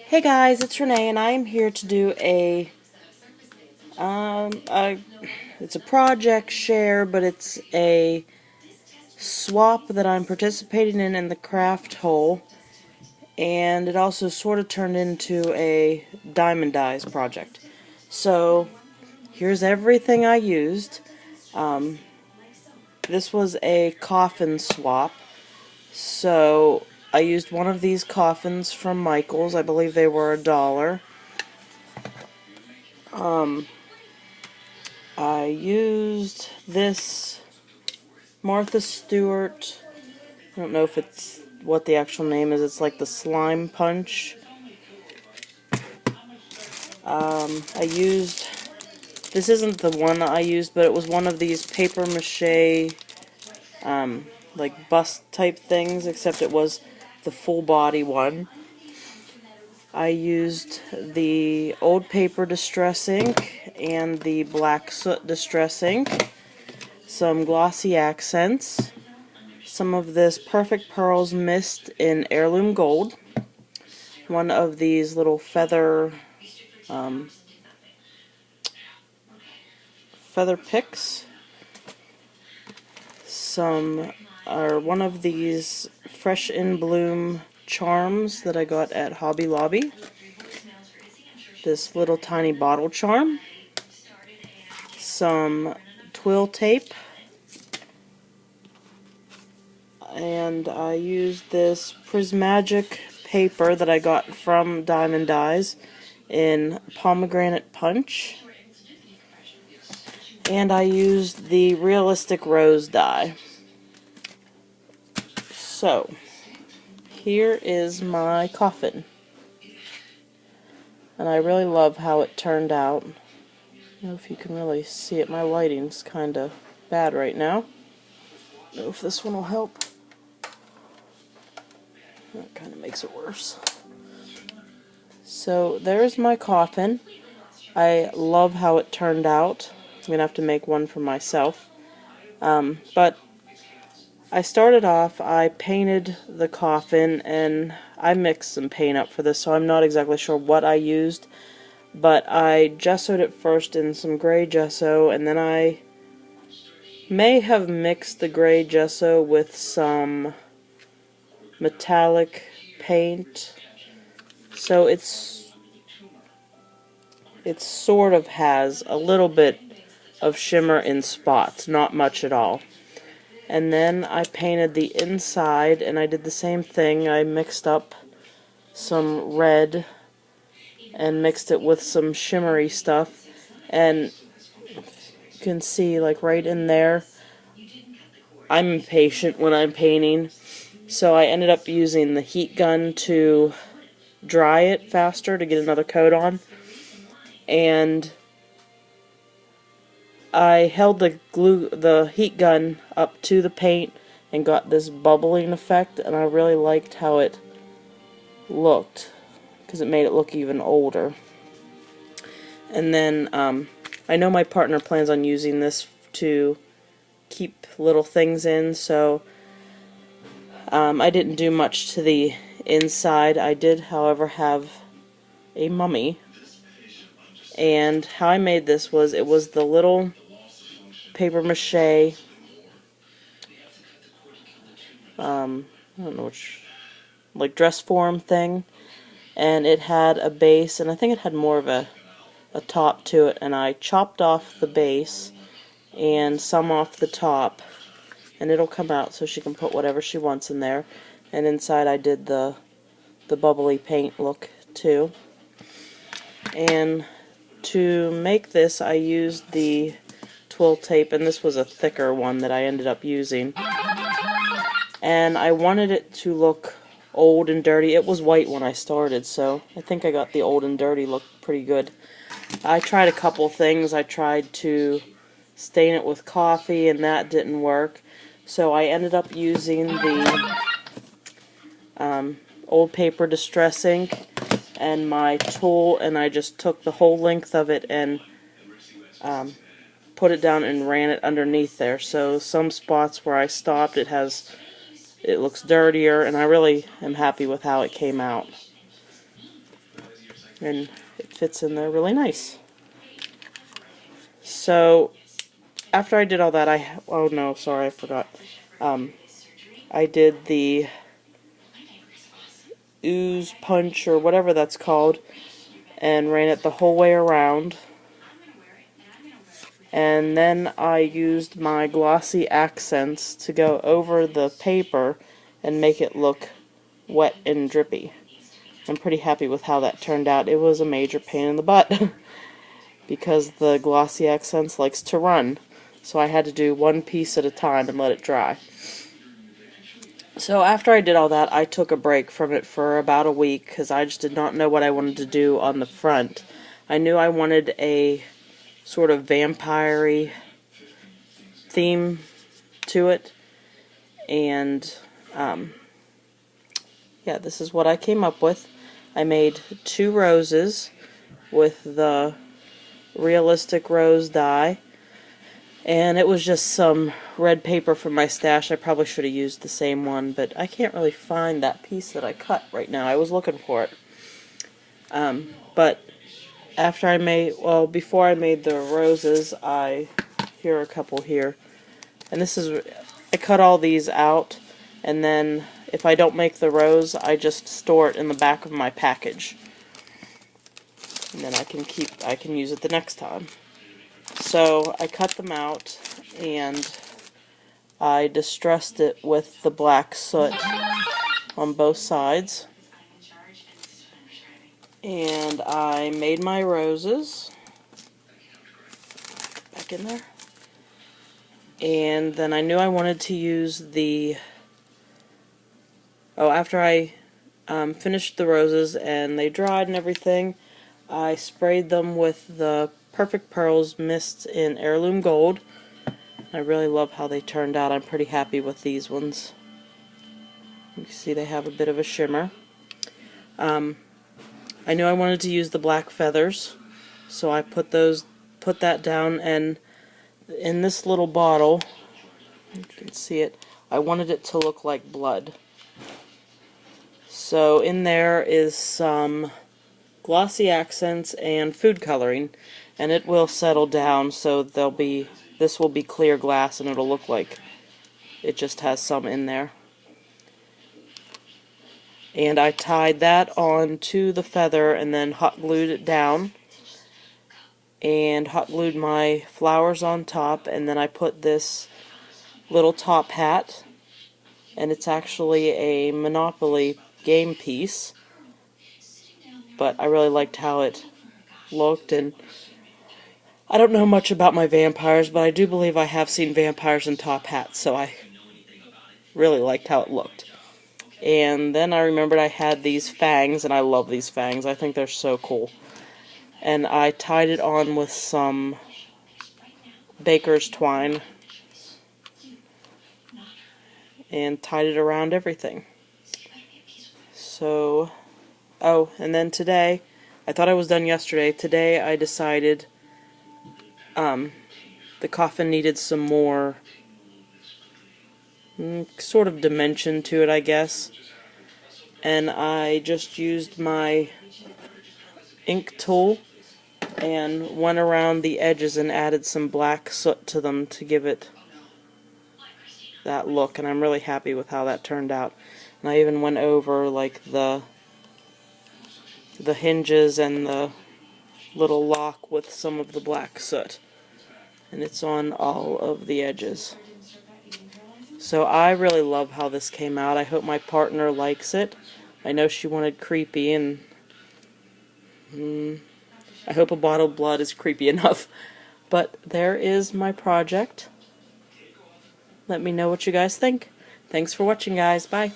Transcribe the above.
Hey guys, it's Renee, and I am here to do it's a project share, but it's a swap that I'm participating in the craft hole, and it also sort of turned into a Diemond dyes project. So here's everything I used. This was a coffin swap, so I used one of these coffins from Michael's. I believe they were $1. I used this Martha Stewart. I don't know if it's what the actual name is. It's like the slime punch. I used, this isn't the one I used, but it was one of these paper mache like bust type things, except it was the full body one. I used the old paper distress ink and the black soot distress ink, some glossy accents, some of this Perfect Pearls mist in heirloom gold, one of these little feather picks, one of these Fresh in Bloom charms that I got at Hobby Lobby, this little tiny bottle charm, some twill tape, and I used this Prismagic paper that I got from Diemond Dyes in pomegranate punch, and I used the realistic rose dye. So here is my coffin, and I really love how it turned out. I don't know if you can really see it. My lighting's kind of bad right now. I don't know if this one will help. That kind of makes it worse. So there's my coffin. I love how it turned out. I'm going to have to make one for myself. But I started off, I painted the coffin, and I mixed some paint up for this, so I'm not exactly sure what I used. But I gessoed it first in some gray gesso, and then I may have mixed the gray gesso with some metallic paint. So it sort of has a little bit of shimmer in spots, not much at all. And then I painted the inside, and I did the same thing. I mixed up some red and mixed it with some shimmery stuff, and you can see, like, right in there, I'm impatient when I'm painting, so I ended up using the heat gun to dry it faster to get another coat on, and I held the heat gun up to the paint and got this bubbling effect, and I really liked how it looked because it made it look even older. And then I know my partner plans on using this to keep little things in, so I didn't do much to the inside. I did, however, have a mummy. And how I made this was, it was the little paper mache, I don't know which, like dress form thing, and it had a base, and I think it had more of a top to it, and I chopped off the base and some off the top, and it'll come out so she can put whatever she wants in there. And inside I did the bubbly paint look too. And to make this, I used the twill tape, and this was a thicker one that I ended up using. And I wanted it to look old and dirty. It was white when I started, so I think I got the old and dirty look pretty good. I tried a couple things. I tried to stain it with coffee, and that didn't work. So I ended up using the old paper distress ink and my tool, and I just took the whole length of it and put it down and ran it underneath there. So some spots where I stopped, it looks dirtier, and I really am happy with how it came out. and it fits in there really nice. So after I did all that, oh no, sorry, I forgot. I did the ooze punch or whatever that's called, and ran it the whole way around. And then I used my glossy accents to go over the paper and make it look wet and drippy. I'm pretty happy with how that turned out. It was a major pain in the butt because the glossy accents likes to run. So I had to do one piece at a time and let it dry. So after I did all that, I took a break from it for about a week because I just did not know what I wanted to do on the front. I knew I wanted a sort of vampire-y theme to it, and yeah, this is what I came up with. I made 2 roses with the realistic rose dye, and it was just some red paper from my stash. I probably should have used the same one, but I can't really find that piece that I cut right now. I was looking for it. But after I made, well, before I made the roses, here are a couple here. And this is, I cut all these out, and then if I don't make the rose, I just store it in the back of my package. And then I can use it the next time. So I cut them out, and I distressed it with the black soot on both sides. And I made my roses. Back in there. And then I knew I wanted to use the... Oh, after I finished the roses and they dried and everything, I sprayed them with the Perfect Pearls Mist in Heirloom Gold. I really love how they turned out. I'm pretty happy with these ones. You can see they have a bit of a shimmer. I knew I wanted to use the black feathers, so I put that down, and in this little bottle, you can see it, I wanted it to look like blood. So in there is some glossy accents and food coloring, and it will settle down, so this will be clear glass, and it'll look like it just has some in there. And I tied that onto the feather and then hot glued it down, and hot glued my flowers on top, and then I put this little top hat, and it's actually a Monopoly game piece, but I really liked how it looked. And I don't know much about my vampires, but I do believe I have seen vampires in top hats, so I really liked how it looked. And then I remembered I had these fangs, and I love these fangs. I think they're so cool. And I tied it on with some baker's twine and tied it around everything. So, oh, and then today, I thought I was done yesterday. Today I decided the coffin needed some more sort of dimension to it, I guess. And I just used my ink tool and went around the edges and added some black soot to them to give it that look, and I'm really happy with how that turned out. And I even went over like the hinges and the little lock with some of the black soot, and it's on all of the edges. So I really love how this came out. I hope my partner likes it. I know she wanted creepy, and I hope a bottle of blood is creepy enough. But there is my project. Let me know what you guys think. Thanks for watching, guys. Bye.